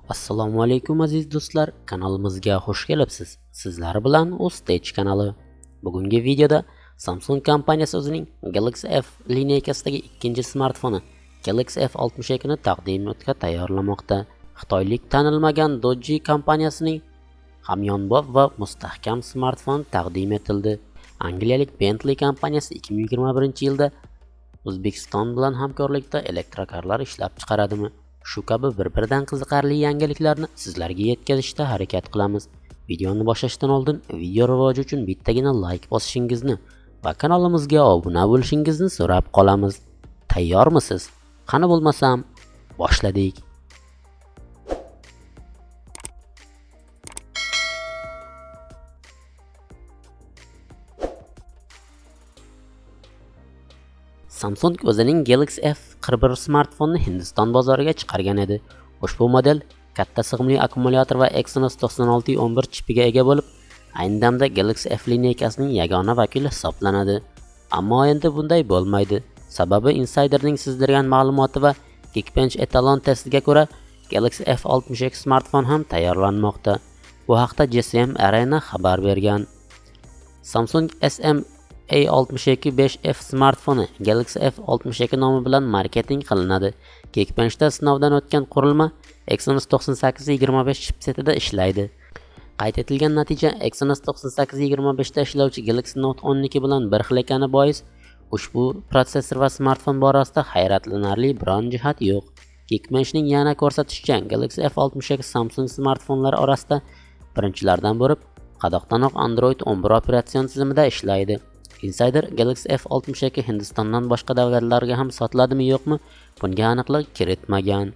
Assalomu alaykum aziz do'stlar, kanalimizga xush kelibsiz. Sizlar bilan Stanьте kanali. Bugungi videoda Samsung kompaniyasi o'zining Galax F lineykasidagi ikkinchi smartfoni Galax F62 ni taqdimotga tayyorlamoqda. Xitoylik tanilmagan DOOGEE kompaniyasining hamyonbop va mustahkam smartfon taqdim etildi. Angliyalik Bentley kompaniyasi 2021-yilda O'zbekiston bilan hamkorlikda elektrokarlar ishlab chiqaradimi? Shu kabi bir-biridan qiziqarli yangiliklarni sizlarga yetkazishga harakat qilamiz. Videoni boshlashdan oldin video rivoji uchun bittagina like bosishingizni va kanalimizga obuna bo'lishingizni so'rab qolamiz. Tayyormisiz? Qani bo'lmasam, boshladik. Samsung o'zining Galax F61 smartfonini Hindiston bozoriga chiqargan edi. Ushbu model katta sig'imli akkumulyator va exynos 9611 chipiga ega bo'lib, ayni damda Galax F lineykasining yagona vakili hisoblanadi. Ammo endi bunday bo'lmaydi. Sababi insiderning sizdirgan ma'lumoti va Geekbench etalon testiga ko'ra Galax F62 smartfon ham tayyorlanmoqda. Bu haqda gsmarena xabar bergan. Samsung A62 smartfoni Galax F62 nomi bilan marketing qilinadi. Geekbenchda sinovdan o'tgan qurilma exynos 9825 chipsetida ishlaydi. Qayd etilgan natija exynos 9825 da ishlovchi Galaxy Note 12 bilan bir xil ekani bois, ushbu protsessor va smartfon borasida hayratlanarli biron jihat yo'q. Geekbenchning yana ko'rsatishicha, Galaxy F62 Samsung smartfonlari orasida birinchilardan bo'lib, qadoqdanoq Android 11 operatsion tizimida ishlaydi. Insider Galaxy F62 Hindistondan boshqa davlatlarga ham sotiladimi yo'qmi, bunga aniqlik kiritmagan.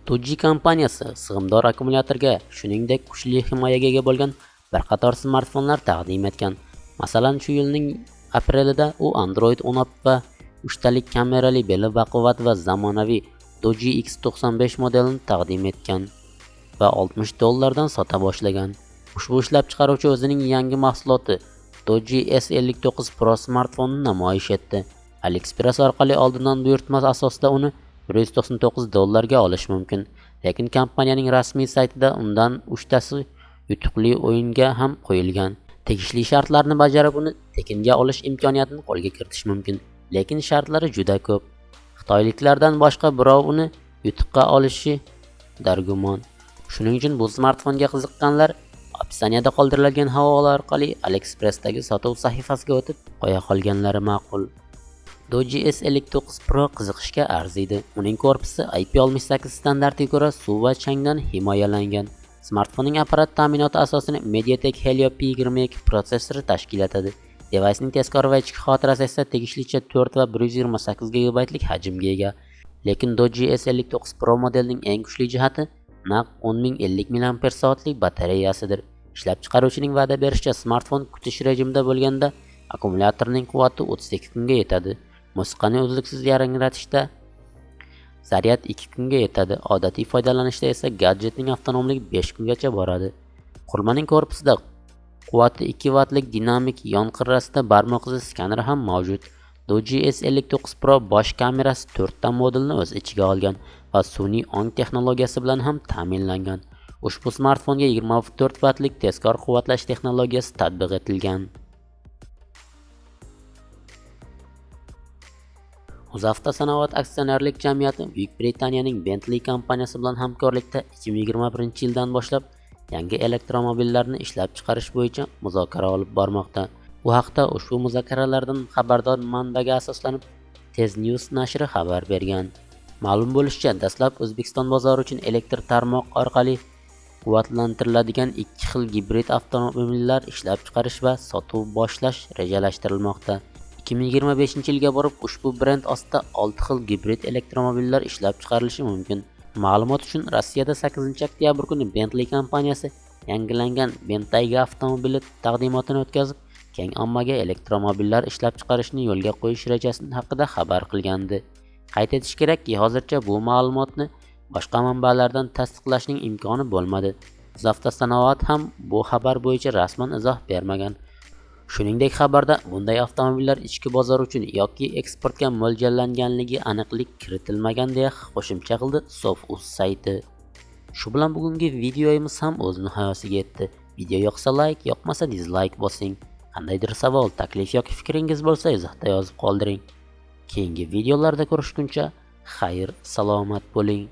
DOOGEE kompaniyasi sig'imdor akkumulyatorga, shuningdek kuchli himoyaga ega bo'lgan bir qator smartfonlar taqdim etgan. Masalan, shu yilning aprelida u Android 10 va 3 talik kamerali beli baquvvat va zamonaviy DOOGEE X95 modelini taqdim etgan va $60 sota boshlagan. Ushbu ishlab chiqaruvchi o'zining yangi mahsuloti DOOGEE S59 Pro smartfonini namoyish etdi. AliExpress orqali oldindan buyurtma asosida uni $199 ga olish mumkin. Lekin kompaniyaning rasmiy saytida undan 3 tasi yutuqli o'yinga ham qo'yilgan. Tegishli shartlarni bajarib uni tekinga olish imkoniyatini qo'lga kiritish mumkin. Lekin shartlari juda ko'p. Xitoyliklardan boshqa birov uni yutuqqa olishi dargumon. Shuning uchun bu smartfonga qiziqqanlar opsioniyada qoldirilgan havola orqali AliExpressdagi sotuv sahifasiga o'tib qo'ya qolganlari ma'qul. DOOGEE S59 Pro qiziqishga arziydi. Uning korpusi IP68 standartiga ko'ra suv va changdan himoyalangan. Smartfonning apparat ta'minoti asosini MediaTek Helio P22 protsessori tashkil etadi. Devicening tezkor va ichki xotirasi esa tegishlicha 4 va 128 GB lik hajmga ega. Lekin DOOGEE S59 Pro modelining eng kuchli jihati naq 10050 mAh lik batareyasidir. Ishlab chiqaruvchining va'da berishicha, smartfon kutish rejimida bo'lganda akkumulyatorning quvvati 32 kunga yetadi. Musiqani uzluksiz yangratishda zaryad 2 kunga yetadi. Odatiy foydalanishda esa gadjetning avtonomligi 5 kungacha boradi. Qurilmaning korpusida quvvati 2 wattlik dinamik yon qirrasida barmoq izi skaneri ham mavjud. DOOGEE S59 Pro bosh kamerasi 4 ta modulni o'z ichiga olgan va sun'iy ong texnologiyasi bilan ham ta'minlangan. Ushbu smartfonga 24 wattlik tezkor quvvatlash texnologiyasi tatbiq etilgan. Avtosanoat aksionerlik jamiyati Buyuk Britaniyaning Bentley kompaniyasi bilan hamkorlikda 2021-yildan boshlab yangi elektromobillarni ishlab chiqarish bo'yicha muzokara olib bormoqda. Bu haqda ushbu muzokaralardan xabardor manbaga asoslanib TAYYORLAMOQDA nashri xabar bergan. Ma'lum bo'lishicha, dastlab O'zbekiston bozori uchun elektr tarmoq orqali quvvatlantiriladigan 2 xil gibrid avtomobillar ishlab chiqarish va sotuv boshlash rejalashtirilmoqda. 2025-yilga borib ushbu brend ostida 6 xil gibrid elektromobillar ishlab chiqarilishi mumkin. Ma'lumot uchun, Rossiyada 8-oktyabr kuni Bentley kompaniyasi yangilangan Bentayga avtomobili taqdimotini o'tkazib, keng ommaga elektromobillar ishlab chiqarishni yo'lga qo'yish rejasi haqida xabar qilgandi. Qayd etish kerakki, hozircha bu ma'lumotni boshqa manbalardan tasdiqlashning imkoni bo'lmadi. Avtosanoat ham bu xabar bo'yicha rasman izoh bermagan. Shuningdek, xabarda bunday avtomobillar ichki bozor uchun yoki eksportga mo'ljallanganligi aniqlik kiritilmagan deya qo'shimcha qildi Sof.uz sayti. Shu bilan bugungi videomiz ham o'z nihoyasiga yetdi. Video yoqsa like, yoqmasa dislike bosing. Qandaydir savol, taklif yoki fikringiz bo'lsa izohda yozib qoldiring. Keyingi videolarda ko'rishguncha xayr, salomat bo'ling.